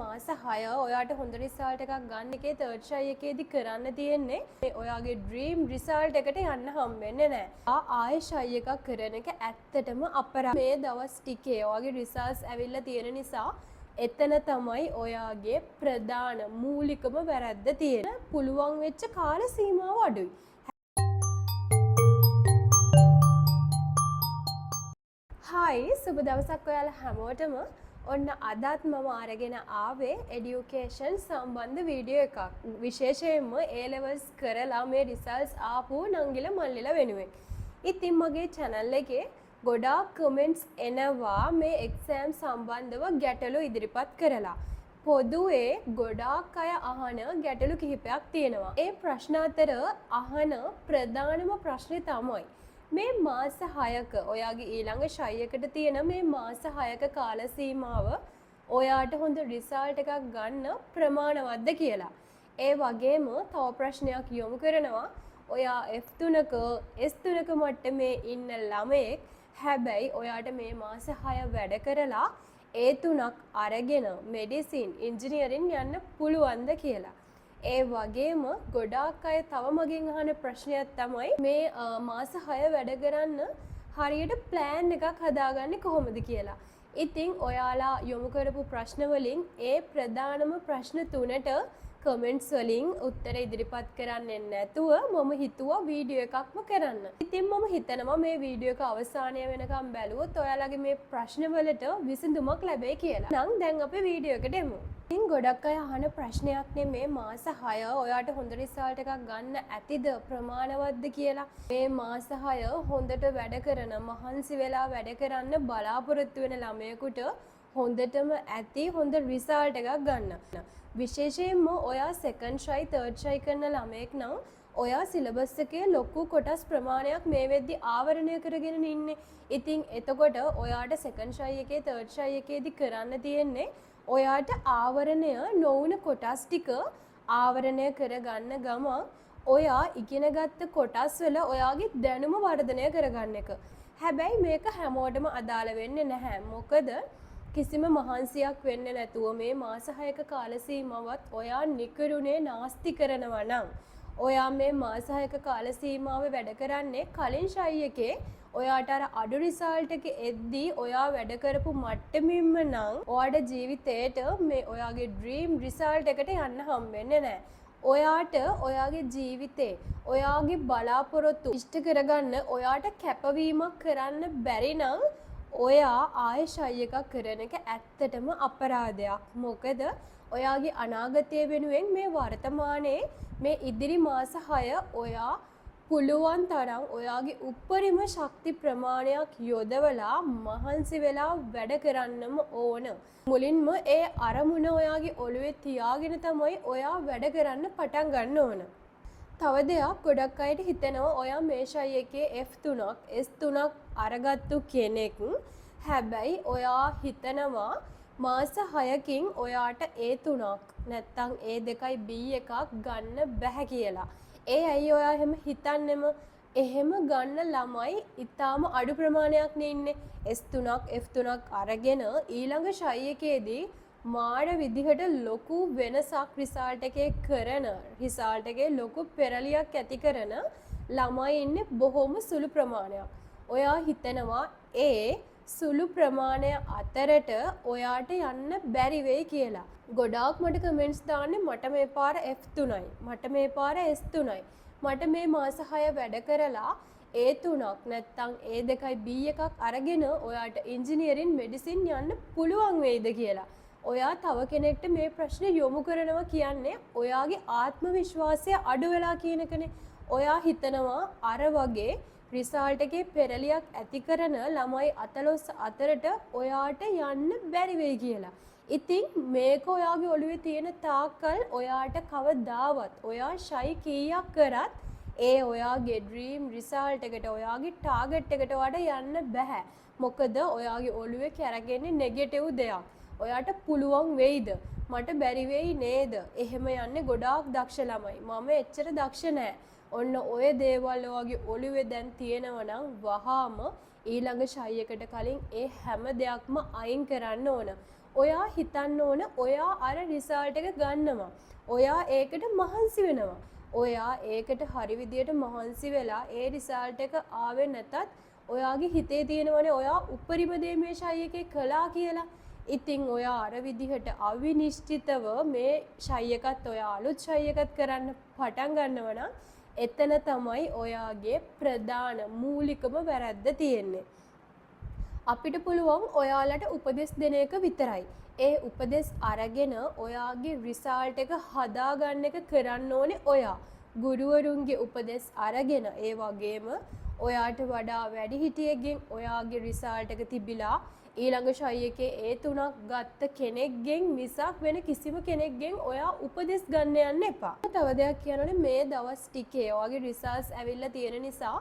මාස 6 ඔයාට හොඳ රිසල්ට් එකක් ගන්න එකේ තර්ඩ් try එකේදී කරන්න තියෙන්නේ මේ ඔයාගේ ඩ්‍රීම් රිසල්ට් එකට යන්න හම්බෙන්නේ නැහැ. ආයෙ try එකක් කරන එක ඇත්තටම අපරාධ. මේ දවස් ටිකේ ඔයාගේ රිසල්ට්ස් ඇවිල්ලා තියෙන නිසා එතන තමයි ඔයාගේ ප්‍රධාන මූලිකම වැරද්ද තියෙන. පුළුවන් වෙච්ච කාල සීමාව අඩුයි. හායි සුබ දවසක් ඔයාලා හැමෝටම. ඔන්න අදත් මම අරගෙන ආවේ එඩියුකේෂන් සම්බන්ධ වීඩියෝ එකක්. විශේෂයෙන්ම A levels කරලා මේ රිසල්ට්ස් ආපු නංගිල මල්ලිලා වෙනුවෙන්. ඉතින් මගේ channel එකේ ගොඩාක් කමෙන්ට්ස් එනවා මේ එක්සෑම් සම්බන්ධව ගැටලු ඉදිරිපත් කරලා. පොදුවේ ගොඩාක් අය අහන ගැටලු කිහිපයක් තියෙනවා. ඒ ප්‍රශ්න අතර අහන ප්‍රධානම ප්‍රශ්නේ තමයි මේ මාස 6ක ඔයාගේ ඊළඟ ෂයි එකට තියෙන මේ මාස 6ක කාල සීමාව ඔයාට හොඳ රිසල්ට් එකක් ගන්න ප්‍රමාණවත්ද කියලා. ඒ වගේම තව ප්‍රශ්නයක් යොමු කරනවා ඔයා F3ක S3ක මට්ටමේ ඉන්න ළමයෙක් හැබැයි ඔයාට මේ මාස 6 වැඩ කරලා A3ක් අරගෙන මෙඩිසින් ඉන්ජිනියරින් යන්න පුළුවන්ද කියලා. ඒ වගේම ගොඩාක් අය තව මගෙන් අහන ප්‍රශ්නයක් තමයි මේ මාස 6 වැඩ කරන්න හරියට ප්ලෑන් එකක් හදාගන්නේ කොහොමද කියලා. ඉතින් ඔයාලා යොමු කරපු ප්‍රශ්න වලින් ඒ ප්‍රධානම ප්‍රශ්න තුනට කමෙන්ට්ස් වලින් උත්තර ඉදිරිපත් කරන්නේ නැතුව මම හිතුවා වීඩියෝ එකක්ම කරන්න. ඉතින් මම හිතනවා මේ වීඩියෝ එක අවසානය වෙනකම් බැලුවොත් ඔයාලගේ මේ ප්‍රශ්න වලට විසඳුමක් ලැබෙයි කියලා. නම් දැන් අපි වීඩියෝ එකට එමු. ඉතින් ගොඩක් අය අහන ප්‍රශ්නයක් මේ මාස 6 ඔයාට හොඳ රිසල්ට් එකක් ගන්න ඇතිද ප්‍රමාණවත්ද කියලා. මේ මාස 6 හොඳට වැඩ කරන මහන්සි වෙලා වැඩ කරන්න බලාපොරොත්තු වෙන ළමයෙකුට හොඳටම ඇති හොඳ රිසල්ට් එකක් ගන්න. විශේෂයෙන්ම ඔයා සෙකන්ඩ් try third try කරන ළමයෙක් නම් ඔයා සිලබස් එකේ ලොකු කොටස් ප්‍රමාණයක් මේ වෙද්දි ආවරණය කරගෙන ඉන්නේ. ඉතින් එතකොට ඔයාට සෙකන්ඩ් try එකේ third try එකේදී කරන්න තියෙන්නේ ඔයාට ආවරණය නොවුන කොටස් ටික ආවරණය කරගන්න ගමන් ඔයා ඉගෙනගත්ත කොටස් වල ඔයාගේ දැනුම වර්ධනය කරගන්න එක. හැබැයි මේක හැමෝටම අදාළ වෙන්නේ නැහැ. මොකද කිසිම මහන්සියක් වෙන්නේ නැතුව මේ මාස 6ක කාල සීමාවත් ඔයා නිකරුණේ නාස්ති කරනවා නම් ඔයා මේ මාස 6ක කාල සීමාවේ වැඩ කරන්නේ කලින් ෂයි එකේ ඔයාට අර අඩු රිසල්ට් එක එද්දී ඔයා වැඩ කරපු මට්ටමින්ම නම් ඔයාට ජීවිතේට මේ ඔයාගේ ඩ්‍රීම් රිසල්ට් එකට යන්න හම්බෙන්නේ නැහැ. ඔයාට ඔයාගේ ජීවිතේ ඔයාගේ බලාපොරොත්තු ඉෂ්ට කරගන්න ඔයාට කැපවීමක් කරන්න බැරි නම් ඔයා ආයෙ ෂයි එකක් කරන එක ඇත්තටම අපරාධයක්. මොකද ඔයාගේ අනාගතය වෙනුවෙන් මේ වර්තමානයේ මේ ඉදිරි මාස 6 ඔයා පුළුවන් තරම් ඔයාගේ උපරිම ශක්ති ප්‍රමාණයක් යොදවලා මහන්සි වෙලා වැඩ කරන්නම ඕන. මුලින්ම ඒ අරමුණ ඔයාගේ ඔළුවේ තියාගෙන තමයි ඔයා වැඩ කරන්න පටන් ගන්න ඕන. තව දෙයක් ගොඩක් අයට හිතෙනවා ඔයා මේ ෂයි එකේ F3ක් S3ක් අරගත්තු කෙනෙක්. හැබැයි ඔයා හිතනවා මාස 6කින් ඔයාට A3ක් නැත්තම් A2යි B එකක් ගන්න බැහැ කියලා. ඒ ඇයි ඔයා එහෙම හිතන්නෙම? එහෙම ගන්න ළමයි ඊටාම අඩු ප්‍රමාණයක් නේ ඉන්නේ. S3ක් F3ක් අරගෙන ඊළඟ ෂයි එකේදී මාඩ විදිහට ලොකු වෙනසක් රිසල්ට් එකේ කරන රිසල්ට් එකේ ලොකු පෙරලියක් ඇති කරන ළමයි ඉන්නේ බොහොම සුළු ප්‍රමාණයක්. ඔයා හිතනවා ඒ සුළු ප්‍රමාණය අතරට ඔයාට යන්න බැරි වෙයි කියලා. ගොඩාක් මට කමෙන්ට්ස් දාන්නේ මට මේ පාර F3යි. මට මේ පාර S3යි. මට මේ මාස 6 වැඩ කරලා A3ක් නැත්තම් A2යි B එකක් අරගෙන ඔයාට ඉන්ජිනියරින් මෙඩිසින් යන්න පුළුවන් වෙයිද කියලා. ඔයා තව කෙනෙක්ට මේ ප්‍රශ්නේ යොමු කරනවා කියන්නේ ඔයාගේ ආත්ම විශ්වාසය අඩු වෙලා කියන එකනේ. ඔයා හිතනවා අර වගේ රිසල්ට් එකේ පෙරලියක් ඇති කරන ළමයි 14 අතරට ඔයාට යන්න බැරි වෙයි කියලා. ඉතින් මේක ඔයාගේ ඔළුවේ තියෙන තාක්කල් ඔයාට කවදාවත් ඔයා ෂයි කීයක් කරත් ඒ ඔයාගේ ඩ්‍රීම් රිසල්ට් එකට ඔයාගේ ටාගට් එකට වඩා යන්න බෑ. මොකද ඔයාගේ ඔළුවේ කැරගෙන්නේ නෙගටිව් දෙයක්. ඔයාට පුළුවන් වෙයිද? මට බැරි වෙයි නේද? එහෙම යන්නේ ගොඩාක් දක්ෂ ළමයි. මම එච්චර දක්ෂ නෑ. ඔන්න ඔය දේවල් ඔයාගේ ඔළුවේ දැන් තියෙනවා නම් වහාම ඊළඟ ෂයි එකට කලින් ඒ හැම දෙයක්ම අයින් කරන්න ඕන. ඔයා හිතන්න ඕන ඔයා අර රිසල්ට් එක ගන්නවා. ඔයා ඒකට මහන්සි වෙනවා. ඔයා ඒකට හරි විදියට මහන්සි වෙලා ඒ රිසල්ට් එක ආවේ නැතත් ඔයාගේ හිතේ තියෙනවනේ ඔයා උපරිම දේ මේ ෂයි එකේ කළා කියලා. ඉතින් ඔයා අර විදිහට අවිනිශ්චිතව මේ ෂයි එකත් ඔයා අලුත් ෂයි එකත් කරන්න පටන් ගන්නවා නම් එතන තමයි ඔයාගේ ප්‍රධාන මූලිකම වැරද්ද තියෙන්නේ. අපිට පුළුවන් ඔයාලට උපදෙස් දෙන එක විතරයි. ඒ උපදෙස් අරගෙන ඔයාගේ රිසල්ට් එක හදාගන්න එක කරන්න ඕනේ ඔයා. ගුරුවරුන්ගේ උපදෙස් අරගෙන ඒ වගේම ඔයාට වඩා වැඩිහිටියෙක්ගෙන් ඔයාගේ රිසල්ට් එක තිබිලා ඊළඟ ෂයි එකේ ඒ තුනක් ගත්ත කෙනෙක්ගෙන් මිසක් වෙන කිසිම කෙනෙක්ගෙන් ඔයා උපදෙස් ගන්න යන්න එපා. තව දෙයක් කියනවනේ මේ දවස් ටිකේ ඔයාගේ රිසල්ට්ස් ඇවිල්ලා තියෙන නිසා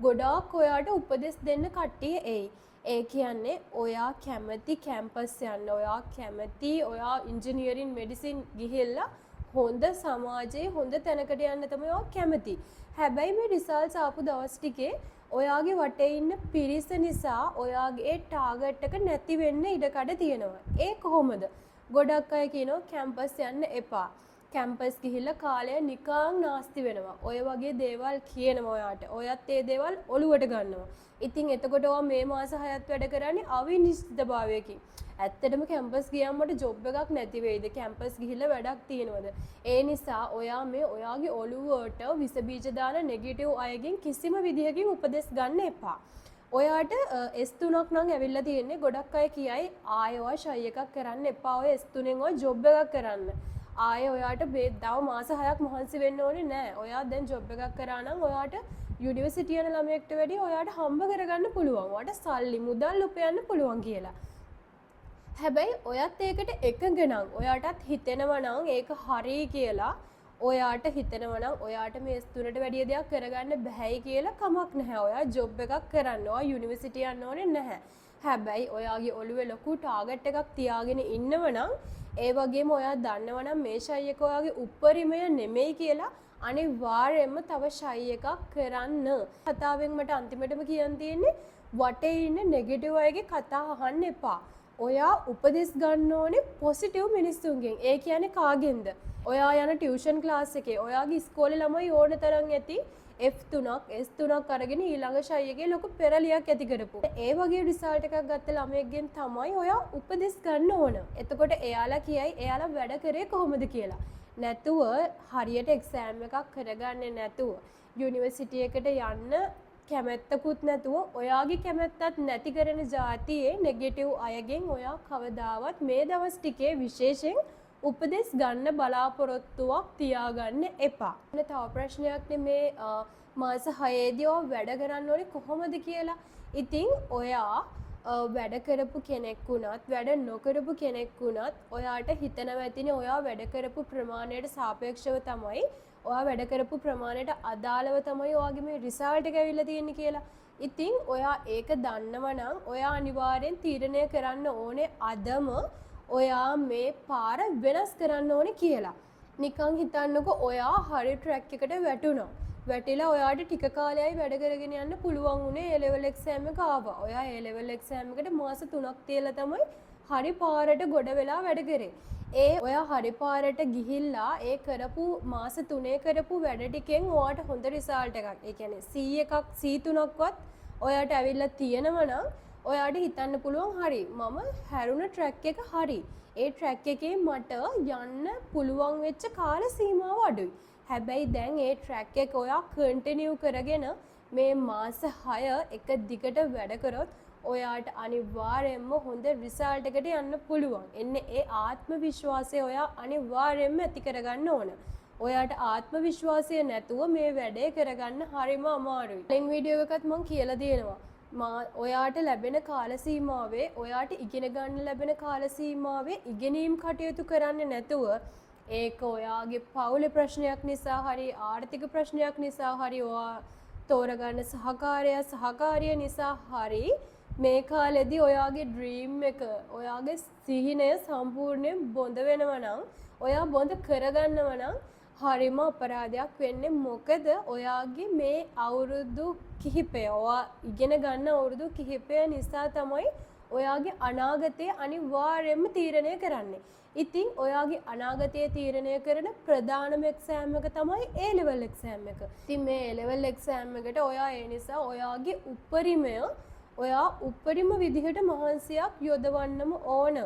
ගොඩාක් ඔයාට උපදෙස් දෙන්න කට්ටිය එයි. ඒ කියන්නේ ඔයා කැමති කැම්පස් යන්න, ඔයා කැමති ඔයා ඉන්ජිනියරින් මෙඩිසින් ගිහිල්ලා හොඳ සමාජයේ හොඳ තැනකට යන්න තමයි ඔයා කැමති. හැබැයි මේ රිසල්ට්ස් ආපු දවස් ටිකේ ඔයාගේ වටේ ඉන්න පිරිස නිසා ඔයාගේ ටාගට් එක නැති වෙන්න ඉඩකඩ තියෙනවා. ඒ කොහොමද? ගොඩක් අය කියනවා කැම්පස් යන්න එපා. කැම්පස් ගිහිල්ලා කාලය නිකන් නාස්ති වෙනවා. ඔය වගේ දේවල් කියනවා ඔයාට. ඔයත් ඒ දේවල් ඔලුවට ගන්නවා. ඉතින් එතකොට ඔයා මේ මාස 6ත් වැඩ කරන්නේ අවිනිශ්චිතභාවයකින්. ඇත්තටම කැම්පස් ගියාම මට ජොබ් එකක් නැති වෙයිද? කැම්පස් ගිහිල්ලා වැඩක් තියෙනවද? ඒ නිසා ඔයා මේ ඔයාගේ ඔළුවට විස බීජ දාන නෙගටිව් අයගෙන් කිසිම විදිහකින් උපදෙස් ගන්න එපා. ඔයාට S3ක් නම් ඇවිල්ලා තියෙන්නේ. ගොඩක් අය කියයි ආයෙ ඔයා ෂයි එකක් කරන්න එපා. ඔය S3ෙන් ඔය ජොබ් එකක් කරන්න. ආයෙ ඔයාට තව මාස 6ක් මහන්සි වෙන්න ඕනේ නැහැ. ඔයා දැන් ජොබ් එකක් කරා නම් ඔයාට යුනිවර්සිටි යන ළමයෙක්ට වැඩිය ඔයාට හම්බ කරගන්න පුළුවන්. ඔයාට සල්ලි මුදල් උපයන්න පුළුවන් කියලා. හැබැයි ඔයත් ඒකට එකඟ නම් ඔයාටත් හිතෙනවා නම් ඒක හරි කියලා ඔයාට හිතෙනවා නම් ඔයාට මේ S3ට වැඩි දෙයක් කරගන්න බැහැයි කියලා කමක් නැහැ. ඔයා ජොබ් එකක් කරන්න ඕවා යුනිවර්සිටි යන්න ඕනේ නැහැ. හැබැයි ඔයාගේ ඔළුවේ ලොකු ටාගට් එකක් තියාගෙන ඉන්නව නම් ඒ වගේම ඔයා දන්නවා නම් මේ ෂයි එක ඔයාගේ උපරිමය නෙමෙයි කියලා අනිවාර්යයෙන්ම තව ෂයි එකක් කරන්න. කතාවෙන් මට අන්තිමටම කියන්න තියෙන්නේ වටේ ඉන්න නෙගටිව් අයගේ කතා අහන්න එපා. ඔයා උපදෙස් ගන්න ඕනේ පොසිටිව් මිනිස්සුන්ගෙන්. ඒ කියන්නේ කාගෙන්ද? ඔයා යන ටියුෂන් ක්ලාස් එකේ ඔයාගේ ඉස්කෝලේ ළමයි ඕන තරම් ඇති F3ක් S3ක් අරගෙන ඊළඟ ෂයි එකේ ලොකු පෙරලියක් ඇති කරපු. ඒ වගේ රිසල්ට් එකක් ගත්ත ළමයෙක්ගෙන් තමයි ඔයා උපදෙස් ගන්න ඕන. එතකොට එයාලා කියයි එයාලා වැඩ කරේ කොහොමද කියලා. නැතුව හරියට එක්සෑම් එකක් කරගන්නේ නැතුව යුනිවර්සිටි එකට යන්න කැමැත්තකුත් නැතුව ඔයාගේ කැමැත්තත් නැති කරන જાතියේ නෙගටිව් අයගෙන් ඔයා කවදාවත් මේ දවස් ටිකේ විශේෂයෙන් උපදෙස් ගන්න බලාපොරොත්තුවක් තියාගන්න එපා. තව ප්‍රශ්නයක් මේ මාස 6ේදී ඔය වැඩ කරන්න ඕනේ කොහොමද කියලා. ඉතින් ඔයා වැඩ කරපු කෙනෙක් වුණත් වැඩ නොකරපු කෙනෙක් වුණත් ඔයාට හිතනවා ඇතිනේ ඔයා වැඩ කරපු ප්‍රමාණයට සාපේක්ෂව තමයි ඔයා වැඩ කරපු ප්‍රමාණයට අදාළව තමයි ඔයාගේ මේ රිසල්ට් එක ඇවිල්ලා තියෙන්නේ කියලා. ඉතින් ඔයා ඒක දන්නවා නම් ඔයා අනිවාර්යෙන් තීරණය කරන්න ඕනේ අදම ඔයා මේ පාර වෙනස් කරන්න ඕනේ කියලා. නිකන් හිතන්නකෝ ඔයා හරි ට්‍රැක් එකට වැටුණා. වැටිලා ඔයාට ටික කාලයයි වැඩ කරගෙන යන්න පුළුවන් උනේ A level exam එක ආවා. ඔයා A level exam එකට මාස 3ක් තියලා තමයි හරි පාරට ගොඩ වෙලා වැඩ කරේ. ඒ ඔයා හරි පාරට ගිහිල්ලා ඒ කරපු මාස 3 කරපු වැඩ ටිකෙන් ඔයාට හොඳ රිසල්ට් එකක්. ඒ කියන්නේ C එකක් C3ක්වත් ඔයාට ඇවිල්ලා තියෙනවා නම් ඔයාට හිතන්න පුළුවන් හරි මම හැරුණ ට්‍රැක් එක හරි. ඒ ට්‍රැක් එකේ මට යන්න පුළුවන් වෙච්ච කාල සීමාව අඩුයි. හැබැයි දැන් ඒ ට්‍රැක් එක ඔයා කන්ටිනියු කරගෙන මේ මාස 6 එක දිගට වැඩ කරොත් ඔයාට අනිවාර්යයෙන්ම හොඳ රිසල්ට් එකට යන්න පුළුවන්. එන්නේ ඒ ආත්ම විශ්වාසය ඔයා අනිවාර්යයෙන්ම ඇති කරගන්න ඕන. ඔයාට ආත්ම විශ්වාසය නැතුව මේ වැඩේ කරගන්න හරිම අමාරුයි. ලින්ක් වීඩියෝ එකත් මම කියලා දෙනවා. ඔයාට ලැබෙන කාල සීමාවේ ඔයාට ඉගෙන ගන්න ලැබෙන කාල සීමාවේ ඉගෙනීම් කටයුතු කරන්නේ නැතුව ඒක ඔයාගේ පවුලේ ප්‍රශ්නයක් නිසා හරි ආර්ථික ප්‍රශ්නයක් නිසා හරි ඔයා තෝරගන්න සහකාරිය නිසා හරි මේ කාලෙදී ඔයාගේ ඩ්‍රීම් එක ඔයාගේ සිහිනය සම්පූර්ණයෙන් බොඳ වෙනවා නම් ඔයා බොඳ කරගන්නවා නම් හරිම අපරාධයක් වෙන්නේ. මොකද ඔයාගේ මේ අවුරුදු කිහිපය ඔයා ඉගෙන ගන්න අවුරුදු කිහිපය නිසා තමයි ඔයාගේ අනාගතය අනිවාර්යයෙන්ම තීරණය කරන්නේ. ඉතින් ඔයාගේ අනාගතය තීරණය කරන ප්‍රධානම එක්සෑම් එක තමයි A level එක්සෑම් එක. ඉතින් මේ A level එක්සෑම් එකට ඔයා ඒ නිසා ඔයාගේ උපරිමය ඔයා උපරිම විදිහට මහන්සියක් යොදවන්නම ඕන.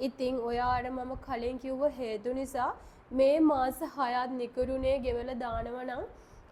ඉතින් ඔයාට මම කලින් කිව්ව හේතු නිසා මේ මාස 6ක් නිකරුණේ ගෙවලා දානවා නම්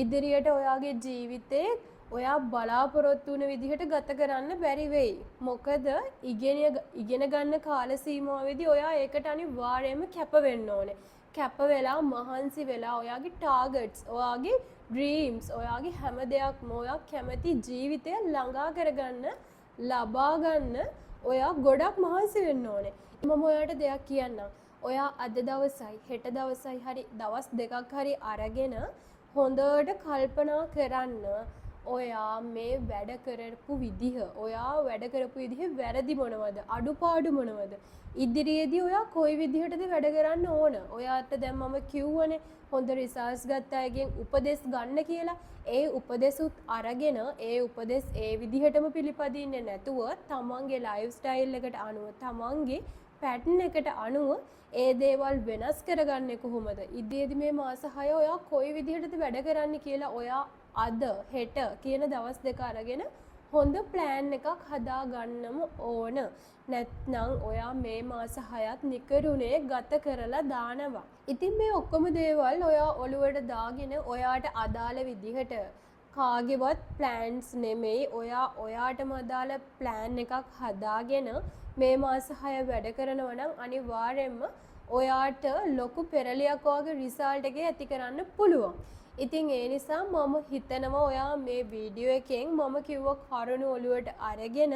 ඉදිරියට ඔයාගේ ජීවිතේ ඔයා බලාපොරොත්තු වෙන විදිහට ගත කරන්න බැරි වෙයි. මොකද ඉගෙන ගන්න කාල සීමාවෙදී ඔයා ඒකට අනිවාර්යයෙන්ම කැප වෙන්න ඕනේ. කැප වෙලා මහන්සි වෙලා ඔයාගේ ටාගට්ස්, ඔයාගේ ඩ්‍රීම්ස්, ඔයාගේ හැම දෙයක්ම ඔයා කැමති ජීවිතය ළඟා කරගන්න, ලබා ගන්න ඔයා ගොඩක් මහන්සි වෙන්න ඕනේ. මම ඔයාට දෙයක් කියන්නම්. ඔයා අද දවසයි හෙට දවසයි හරි දවස් දෙකක් හරි අරගෙන හොඳට කල්පනා කරන්න ඔයා මේ වැඩ කරපු විදිහ, ඔයා වැඩ කරපු විදිහ වැරදි මොනවද, අඩුපාඩු මොනවද, ඉදිරියේදී ඔයා කොයි විදිහටද වැඩ කරන්න ඕන. ඔයාට දැන් මම කිව්වනේ හොඳ රිසර්ච් ගත්ත අයගෙන් උපදෙස් ගන්න කියලා. ඒ උපදෙසුත් අරගෙන ඒ උපදෙස් ඒ විදිහටම පිළිපදින්නේ නැතුව තමන්ගේ ලයිෆ් ස්ටයිල් එකට අනුව, තමන්ගේ පැටර්න් එකට අනුව ඒ දේවල් වෙනස් කරගන්නේ කොහොමද? ඉදිරියේදී මේ මාස 6 ඔයා කොයි විදිහටද වැඩ කරන්න කියලා ඔයා අද හෙට කියන දවස් දෙක අරගෙන හොඳ ප්ලෑන් එකක් හදා ගන්නම ඕන. නැත්නම් ඔයා මේ මාස 6ත් නිකරුණේ ගත කරලා දානවා. ඉතින් මේ ඔක්කොම දේවල් ඔයා ඔළුවට දාගෙන ඔයාට අදාළ විදිහට කාගේවත් ප්ලෑන්ස් නෙමෙයි, ඔයාටම අදාළ ප්ලෑන් එකක් හදාගෙන මේ මාස 6 වැඩ කරනවා නම් අනිවාර්යයෙන්ම ඔයාට ලොකු පෙරලියක් වගේ රිසල්ට් එකේ ඇති කරන්න පුළුවන්. ඉතින් ඒ නිසා මම හිතනවා ඔයා මේ වීඩියෝ එකෙන් මම කිව්ව කරුණු ඔළුවට අරගෙන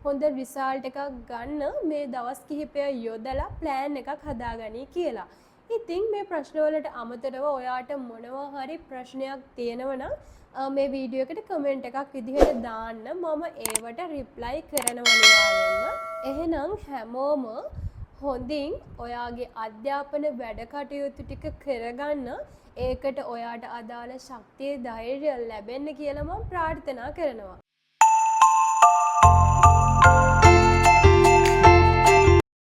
හොඳ රිසල්ට් එකක් ගන්න මේ දවස් කිහිපය යොදලා ප්ලෑන් එකක් හදාගනි කියලා. ඉතින් මේ ප්‍රශ්න වලට අමතරව ඔයාට මොනවා හරි ප්‍රශ්නයක් තියෙනවා නම් මේ වීඩියෝ එකට කමෙන්ට් එකක් විදිහට දාන්න. මම ඒවට රිප්ලයි කරනවා අනිවාර්යෙන්ම. එහෙනම් හැමෝම හොඳින් ඔයාගේ අධ්‍යාපන වැඩ කටයුතු ටික කරගන්න. ඒකට ඔයාට අදාළ ශක්තිය, ධෛර්යය ලැබෙන්න කියලා මම ප්‍රාර්ථනා කරනවා.